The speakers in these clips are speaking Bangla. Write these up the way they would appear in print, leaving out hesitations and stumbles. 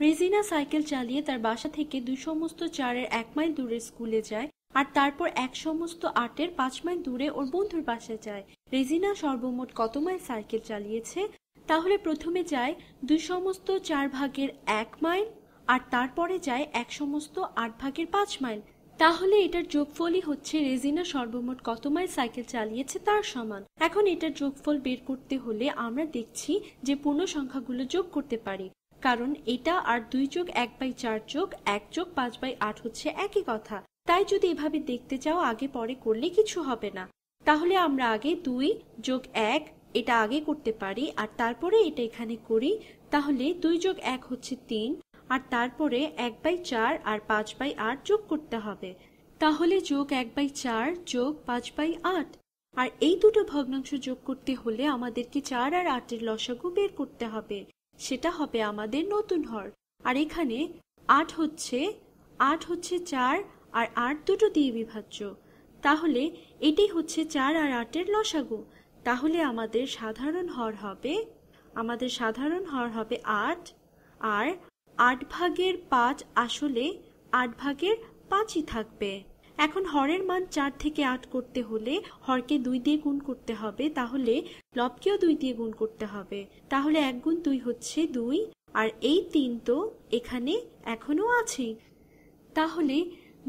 রেজিনা সাইকেল চালিয়ে তার বাসা থেকে 2 সমস্ত 4-এর 1 মাইল দূরে স্কুলে যায় আর তারপর 1 সমস্ত 8-এর 5 মাইল দূরে ওর বন্ধুর বাসায় যায়। রেজিনা সর্বমোট কত মাইল সাইকেল চালিয়েছে? তাহলে প্রথমে যায় 2 সমস্ত 4 ভাগের 1 মাইল আর তারপরে যায় 1 সমস্ত 8 ভাগের 5 মাইল। তাহলে এটার যোগফলই হচ্ছে রেজিনা সর্বমোট কত মাইল সাইকেল চালিয়েছে তার সমান। এখন এটার যোগফল বের করতে হলে আমরা দেখছি যে পূর্ণ সংখ্যাগুলো যোগ করতে পারি, কারণ এটা আর 2 যোগ 1/4 যোগ 1 যোগ 5/8 হচ্ছে একই কথা। তাই যদি এভাবে দেখতে চাও আগে পরে করলে কিছু হবে না। তাহলে আমরা আগে 2 যোগ 1 এটা আগে করতে পারি আর তারপরে এটা এখানে করি। তাহলে 2 যোগ 1 হচ্ছে 3 আর তারপরে 1/4 আর 5/8 যোগ করতে হবে। তাহলে যোগ 1/4 যোগ 5/8। আর এই দুটো ভগ্নাংশ যোগ করতে হলে আমাদেরকে 4 আর 8-এর লসাগু বের করতে হবে। সেটা হবে আমাদের নতুন হর। আর এখানে 8 হচ্ছে 4 আর 8 দুটো দিয়ে বিভাজ্য। তাহলে এটাই হচ্ছে 4 আর 8-এর লসাগু। তাহলে আমাদের সাধারণ হর হবে 8 আর 8 ভাগের 5 আসলে 8 ভাগের 5ই থাকবে। এখন হরের মান 4 থেকে 8 করতে হলে হরকে 2 দিয়ে গুণ করতে হবে, তাহলে লবকেও 2 দিয়ে গুণ করতে হবে। তাহলে 1 গুণ 2 হচ্ছে 2 আর এই 3 তো এখানে এখনো আছে। তাহলে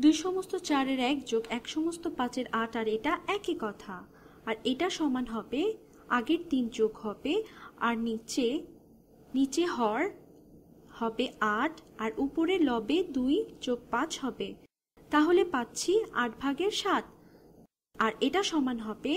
2 সমস্ত 4-এর 1 যোগ 1 সমস্ত 5-এর 8 আর এটা একই কথা। আর এটা সমান হবে আগের 3 যোগ হবে আর নিচে হর হবে 8 আর উপরে লবে 2 যোগ 5 হবে। তাহলে পাচ্ছি 8 ভাগের 7 আর এটা সমান হবে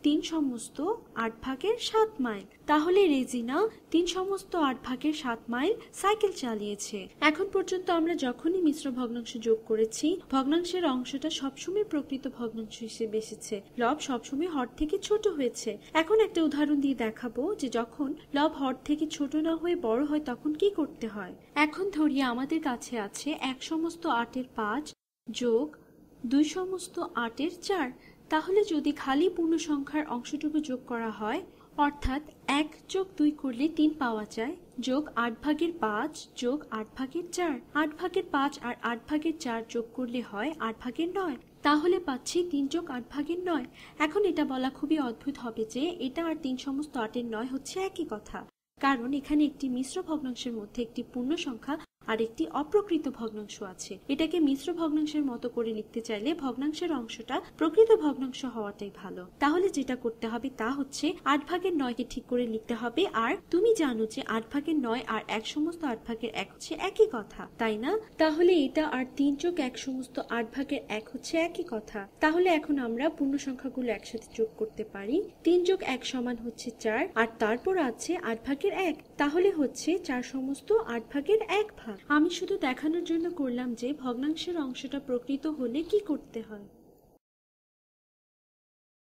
3 সমস্ত 8 ভাগের 7 মাইল। তাহলে রেজিনা 3 সমস্ত 8 ভাগের 7 মাইল সাইকেল চালিয়েছে। এখন পর্যন্ত আমরা যখনই মিশ্র ভগ্নাংশ যোগ করেছি ভগ্নাংশের অংশটা সবসময় প্রকৃত ভগ্নাংশ হিসেবে এসেছে, লব সবসময় হর থেকে ছোট হয়েছে। এখন একটা উদাহরণ দিয়ে দেখাবো যে যখন লব হর থেকে ছোট না হয়ে বড় হয় তখন কি করতে হয়। এখন ধরি আমাদের কাছে আছে 1 সমস্ত 8-এর 5 যোগ 2 সমস্ত 8-এর 4। তাহলে যদি খালি পূর্ণ সংখ্যার অংশটুকু যোগ করা হয়, অর্থাৎ 1 যোগ 2 করলে 3 পাওয়া যায়, যোগ 8 ভাগের 5 যোগ 8 ভাগের 4। 8 ভাগের 5 আর 8 ভাগের 4 যোগ করলে হয় 8 ভাগের 9। তাহলে পাচ্ছি 3 যোগ 8 ভাগের 9। এখন এটা বলা খুবই অদ্ভুত হবে যে এটা আর 3 সমস্ত 8-এর 9 হচ্ছে একই কথা, কারণ এখানে একটি মিশ্র ভগ্নাংশের মধ্যে একটি পূর্ণ সংখ্যা আর একটি অপ্রকৃত ভগ্নাংশ আছে। এটাকে মিশ্র ভগ্নাংশের মতো করে লিখতে চাইলে ভগ্নাংশের অংশটা প্রকৃত ভগ্নাংশ হওয়াটাই ভালো। তাহলে যেটা করতে হবে তা হচ্ছে 8 ভাগের 9-কে ঠিক করে লিখতে হবে। আর তুমি জানো যে 8 ভাগের 9 আর 1 সমস্ত 8 ভাগের 1 হচ্ছে একই কথা, তাই না? তাহলে এটা আর 3 যোগ 1 সমস্ত 8 ভাগের 1 হচ্ছে একই কথা। তাহলে এখন আমরা পূর্ণ সংখ্যাগুলো একসাথে যোগ করতে পারি। 3 যোগ 1 সমান হচ্ছে 4 আর তারপর আছে 8 ভাগের 1। তাহলে হচ্ছে 4 সমস্ত 8 ভাগের 1 ভাগ। আমি শুধু দেখানোর জন্য করলাম যে ভগ্নাংশের অংশটা প্রকৃত হলে কি করতে হয়।